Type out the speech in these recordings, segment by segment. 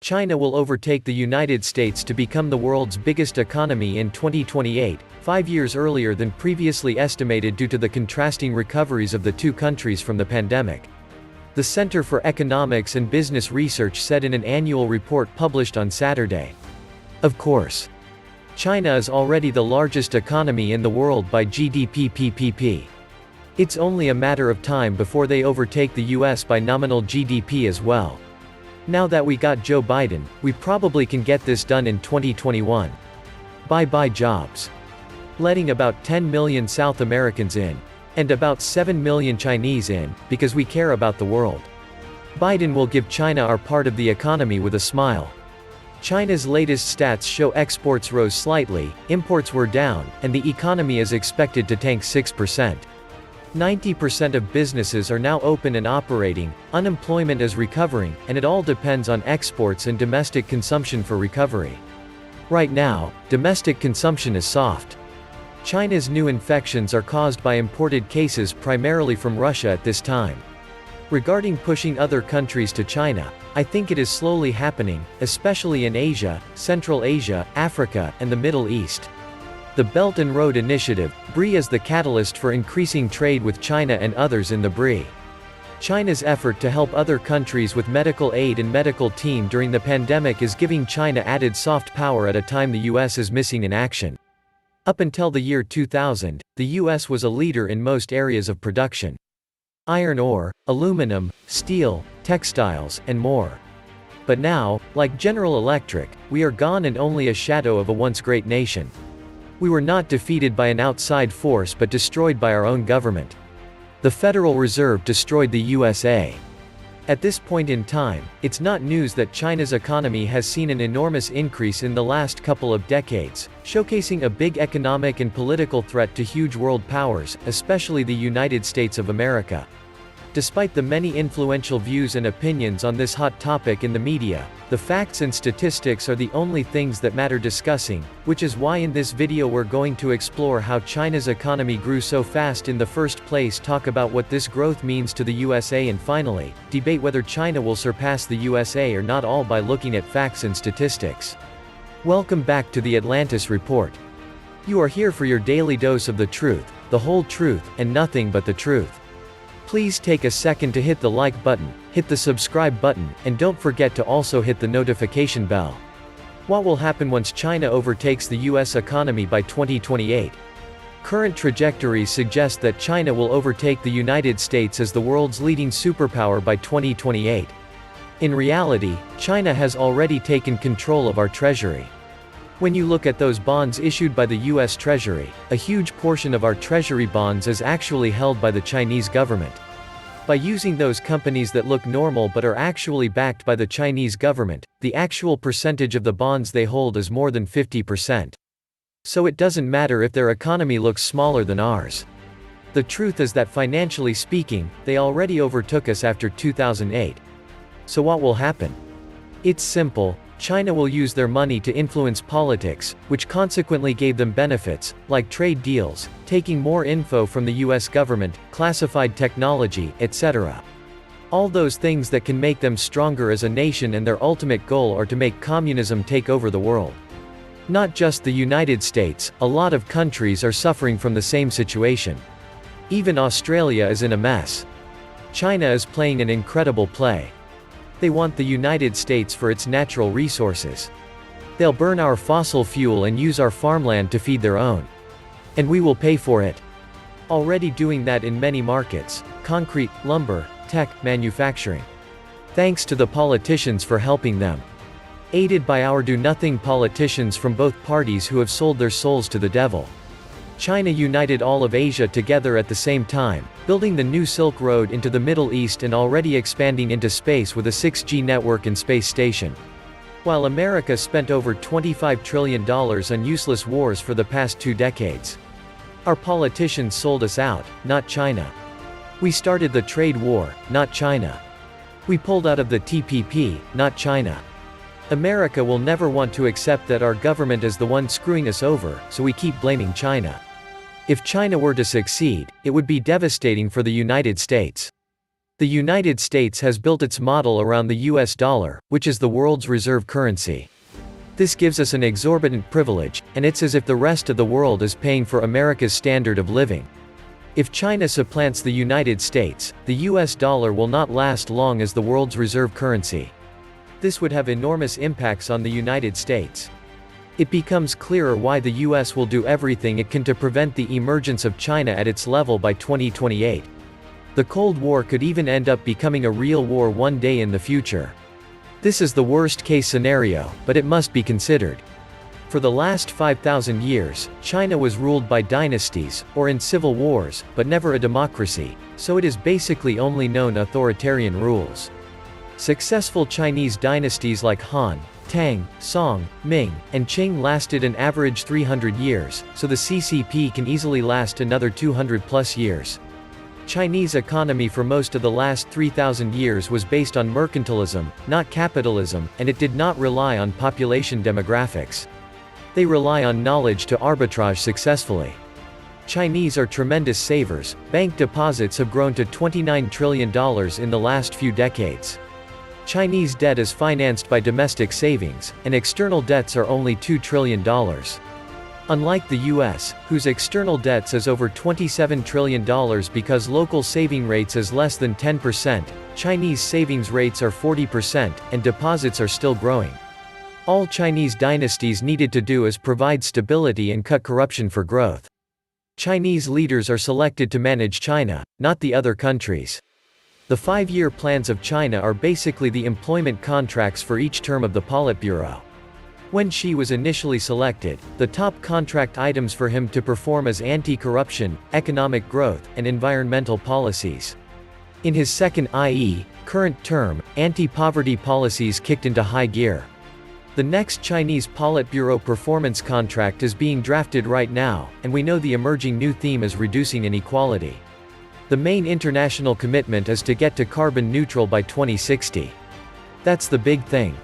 China will overtake the United States to become the world's biggest economy in 2028, 5 years earlier than previously estimated due to the contrasting recoveries of the two countries from the pandemic. The Center for Economics and Business Research said in an annual report published on Saturday. Of course, China is already the largest economy in the world by GDP/PPP. It's only a matter of time before they overtake the US by nominal GDP as well. Now that we got Joe Biden, we probably can get this done in 2021. Bye-bye jobs. Letting about 10 million South Americans in. And about 7 million Chinese in, because we care about the world. Biden will give China our part of the economy with a smile. China's latest stats show exports rose slightly, imports were down, and the economy is expected to tank 6%. 90% of businesses are now open and operating, unemployment is recovering, and it all depends on exports and domestic consumption for recovery. Right now, domestic consumption is soft. China's new infections are caused by imported cases primarily from Russia at this time. Regarding pushing other countries to China, I think it is slowly happening, especially in Asia, Central Asia, Africa, and the Middle East. The Belt and Road Initiative, BRI, is the catalyst for increasing trade with China and others in the BRI. China's effort to help other countries with medical aid and medical team during the pandemic is giving China added soft power at a time the US is missing in action. Up until the year 2000, the US was a leader in most areas of production. Iron ore, aluminum, steel, textiles, and more. But now, like General Electric, we are gone and only a shadow of a once great nation. We were not defeated by an outside force but destroyed by our own government. The Federal Reserve destroyed the USA. At this point in time, it's not news that China's economy has seen an enormous increase in the last couple of decades, showcasing a big economic and political threat to huge world powers, especially the United States of America. Despite the many influential views and opinions on this hot topic in the media, the facts and statistics are the only things that matter discussing, which is why in this video we're going to explore how China's economy grew so fast in the first place, talk about what this growth means to the USA, and finally, debate whether China will surpass the USA or not, all by looking at facts and statistics. Welcome back to the Atlantis Report. You are here for your daily dose of the truth, the whole truth, and nothing but the truth. Please take a second to hit the like button, hit the subscribe button, and don't forget to also hit the notification bell. What will happen once China overtakes the US economy by 2028? Current trajectories suggest that China will overtake the United States as the world's leading superpower by 2028. In reality, China has already taken control of our treasury. When you look at those bonds issued by the US Treasury, a huge portion of our treasury bonds is actually held by the Chinese government. By using those companies that look normal but are actually backed by the Chinese government, the actual percentage of the bonds they hold is more than 50%. So it doesn't matter if their economy looks smaller than ours. The truth is that financially speaking, they already overtook us after 2008. So what will happen? It's simple. China will use their money to influence politics, which consequently gave them benefits, like trade deals, taking more info from the US government, classified technology, etc. All those things that can make them stronger as a nation, and their ultimate goal are to make communism take over the world. Not just the United States, a lot of countries are suffering from the same situation. Even Australia is in a mess. China is playing an incredible play. They want the United States for its natural resources. They'll burn our fossil fuel and use our farmland to feed their own. And we will pay for it. Already doing that in many markets: concrete, lumber, tech, manufacturing. Thanks to the politicians for helping them. Aided by our do-nothing politicians from both parties who have sold their souls to the devil. China united all of Asia together at the same time, building the new Silk Road into the Middle East and already expanding into space with a 6G network and space station. While America spent over $25 trillion on useless wars for the past 2 decades. Our politicians sold us out, not China. We started the trade war, not China. We pulled out of the TPP, not China. America will never want to accept that our government is the one screwing us over, so we keep blaming China. If China were to succeed, it would be devastating for the United States. The United States has built its model around the US dollar, which is the world's reserve currency. This gives us an exorbitant privilege, and it's as if the rest of the world is paying for America's standard of living. If China supplants the United States, the US dollar will not last long as the world's reserve currency. This would have enormous impacts on the United States. It becomes clearer why the US will do everything it can to prevent the emergence of China at its level by 2028. The Cold War could even end up becoming a real war one day in the future. This is the worst-case scenario, but it must be considered. For the last 5,000 years, China was ruled by dynasties, or in civil wars, but never a democracy, so it is basically only known authoritarian rules. Successful Chinese dynasties like Han, Tang, Song, Ming, and Qing lasted an average 300 years, so the CCP can easily last another 200+ years. Chinese economy for most of the last 3,000 years was based on mercantilism, not capitalism, and it did not rely on population demographics. They rely on knowledge to arbitrage successfully. Chinese are tremendous savers. Bank deposits have grown to $29 trillion in the last few decades. Chinese debt is financed by domestic savings, and external debts are only $2 trillion. Unlike the US, whose external debts is over $27 trillion because local saving rates is less than 10%, Chinese savings rates are 40%, and deposits are still growing. All Chinese dynasties needed to do is provide stability and cut corruption for growth. Chinese leaders are selected to manage China, not the other countries. The 5-year plans of China are basically the employment contracts for each term of the Politburo. When Xi was initially selected, the top contract items for him to perform as anti-corruption, economic growth, and environmental policies. In his second, i.e., current term, anti-poverty policies kicked into high gear. The next Chinese Politburo performance contract is being drafted right now, and we know the emerging new theme is reducing inequality. The main international commitment is to get to carbon neutral by 2060. That's the big thing.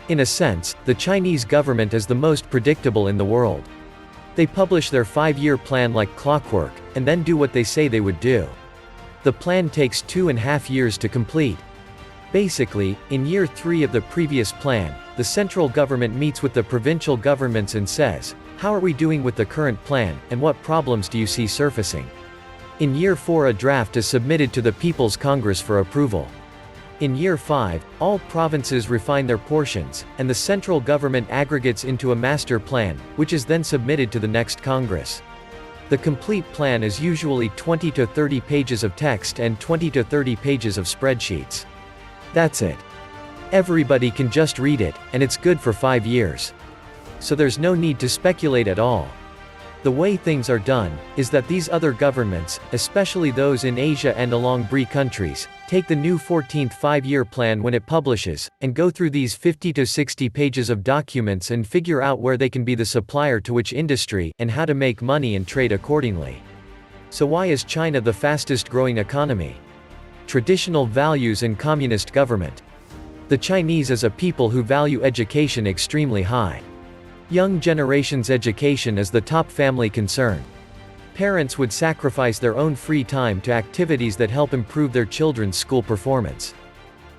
In a sense, the Chinese government is the most predictable in the world. They publish their 5-year plan like clockwork, and then do what they say they would do. The plan takes 2.5 years to complete. Basically, in year 3 of the previous plan, the central government meets with the provincial governments and says, "How are we doing with the current plan, and what problems do you see surfacing?" In year 4 a draft is submitted to the People's Congress for approval. In year 5, all provinces refine their portions, and the central government aggregates into a master plan, which is then submitted to the next Congress. The complete plan is usually 20 to 30 pages of text and 20 to 30 pages of spreadsheets. That's it. Everybody can just read it, and it's good for 5 years. So there's no need to speculate at all. The way things are done, is that these other governments, especially those in Asia and along BRI countries, take the new 14th 5-year plan when it publishes, and go through these 50 to 60 pages of documents and figure out where they can be the supplier to which industry, and how to make money and trade accordingly. So why is China the fastest growing economy? Traditional values and communist government. The Chinese is a people who value education extremely high. Young generation's education is the top family concern. Parents would sacrifice their own free time to activities that help improve their children's school performance.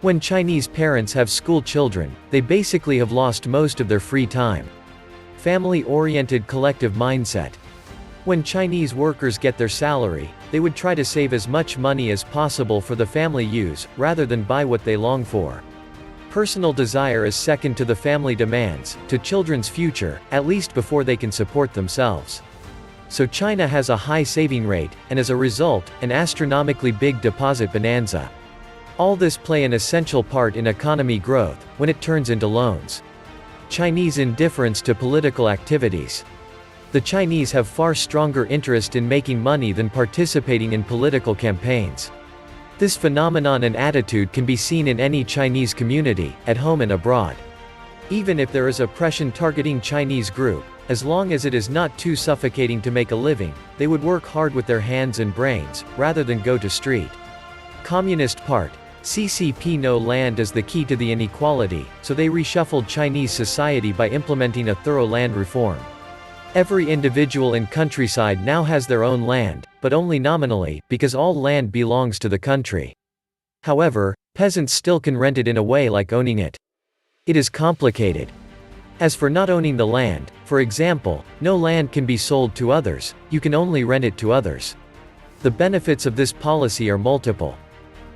When Chinese parents have school children, they basically have lost most of their free time. Family-oriented collective mindset. When Chinese workers get their salary, they would try to save as much money as possible for the family use, rather than buy what they long for. Personal desire is second to the family demands, to children's future, at least before they can support themselves. So China has a high saving rate, and as a result, an astronomically big deposit bonanza. All this play an essential part in economy growth, when it turns into loans. Chinese indifference to political activities. The Chinese have far stronger interest in making money than participating in political campaigns. This phenomenon and attitude can be seen in any Chinese community, at home and abroad. Even if there is oppression targeting Chinese group, as long as it is not too suffocating to make a living, they would work hard with their hands and brains, rather than go to street. Communist Part. CCP know land is the key to the inequality, so they reshuffled Chinese society by implementing a thorough land reform. Every individual in countryside now has their own land, but only nominally, because all land belongs to the country. However, peasants still can rent it in a way like owning it. It is complicated. As for not owning the land, for example, no land can be sold to others, you can only rent it to others. The benefits of this policy are multiple.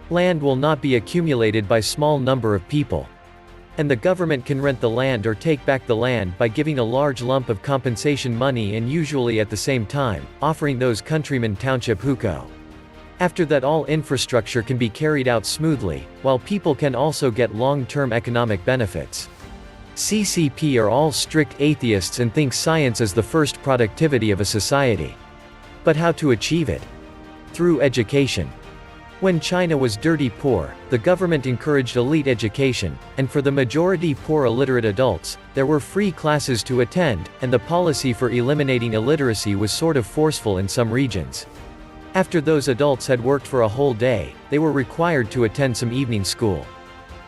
Land will not be accumulated by small number of people. And the government can rent the land or take back the land by giving a large lump of compensation money and usually at the same time, offering those countrymen township hukou. After that all infrastructure can be carried out smoothly, while people can also get long-term economic benefits. CCP are all strict atheists and think science is the first productivity of a society. But how to achieve it? Through education. When China was dirty poor, the government encouraged elite education, and for the majority poor illiterate adults, there were free classes to attend, and the policy for eliminating illiteracy was sort of forceful in some regions. After those adults had worked for a whole day, they were required to attend some evening school.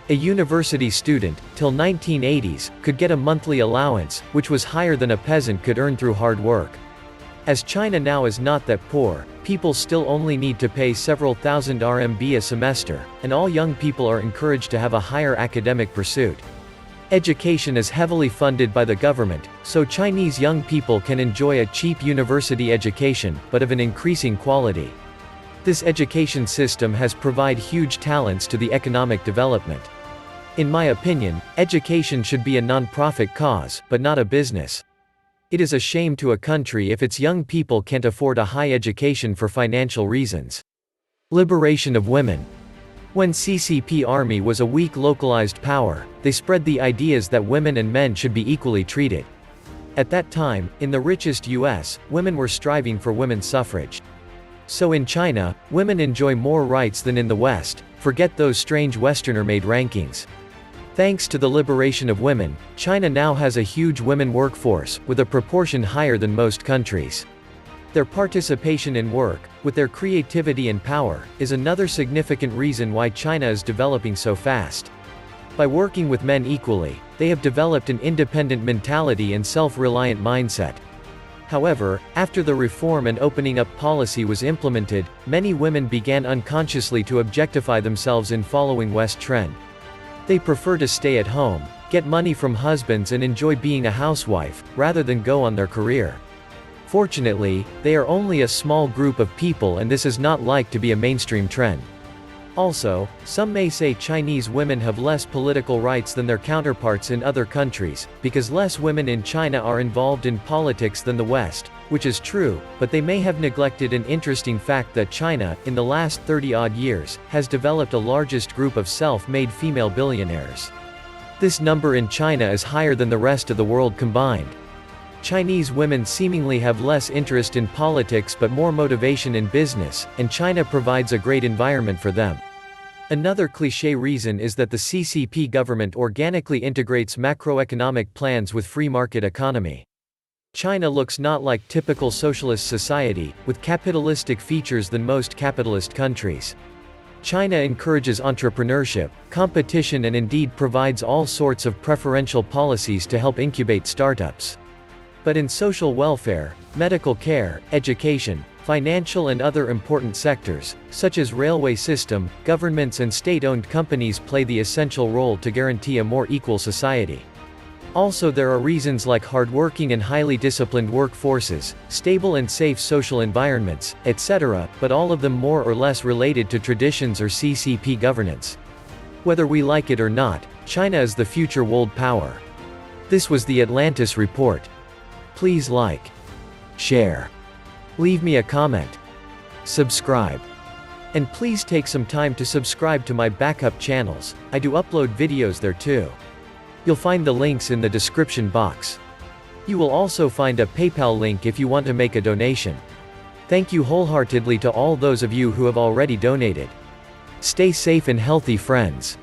A university student, till 1980s, could get a monthly allowance, which was higher than a peasant could earn through hard work. As China now is not that poor, people still only need to pay several thousand RMB a semester, and all young people are encouraged to have a higher academic pursuit. Education is heavily funded by the government, so Chinese young people can enjoy a cheap university education, but of an increasing quality. This education system has provided huge talents to the economic development. In my opinion, education should be a non-profit cause, but not a business. It is a shame to a country if its young people can't afford a high education for financial reasons. Liberation of women. When CCP army was a weak localized power, they spread the ideas that women and men should be equally treated. At that time, in the richest US, women were striving for women's suffrage. So in China, women enjoy more rights than in the West, forget those strange Westerner-made rankings. Thanks to the liberation of women, China now has a huge women workforce, with a proportion higher than most countries. Their participation in work, with their creativity and power, is another significant reason why China is developing so fast. By working with men equally, they have developed an independent mentality and self-reliant mindset. However, after the reform and opening up policy was implemented, many women began unconsciously to objectify themselves in following West trend. They prefer to stay at home, get money from husbands and enjoy being a housewife, rather than go on their career. Fortunately, they are only a small group of people and this is not like to be a mainstream trend. Also, some may say Chinese women have less political rights than their counterparts in other countries, because less women in China are involved in politics than the West, which is true, but they may have neglected an interesting fact that China, in the last 30-odd years, has developed a largest group of self-made female billionaires. This number in China is higher than the rest of the world combined. Chinese women seemingly have less interest in politics but more motivation in business, and China provides a great environment for them. Another cliché reason is that the CCP government organically integrates macroeconomic plans with free market economy. China looks not like typical socialist society, with capitalistic features than most capitalist countries. China encourages entrepreneurship, competition and indeed provides all sorts of preferential policies to help incubate startups. But in social welfare, medical care, education, financial and other important sectors, such as railway system, governments and state-owned companies play the essential role to guarantee a more equal society. Also there are reasons like hardworking and highly disciplined workforces, stable and safe social environments, etc., but all of them more or less related to traditions or CCP governance. Whether we like it or not, China is the future world power. This was the Atlantis report. Please like, share, leave me a comment, subscribe. And please take some time to subscribe to my backup channels, I do upload videos there too. You'll find the links in the description box. You will also find a PayPal link if you want to make a donation. Thank you wholeheartedly to all those of you who have already donated. Stay safe and healthy friends.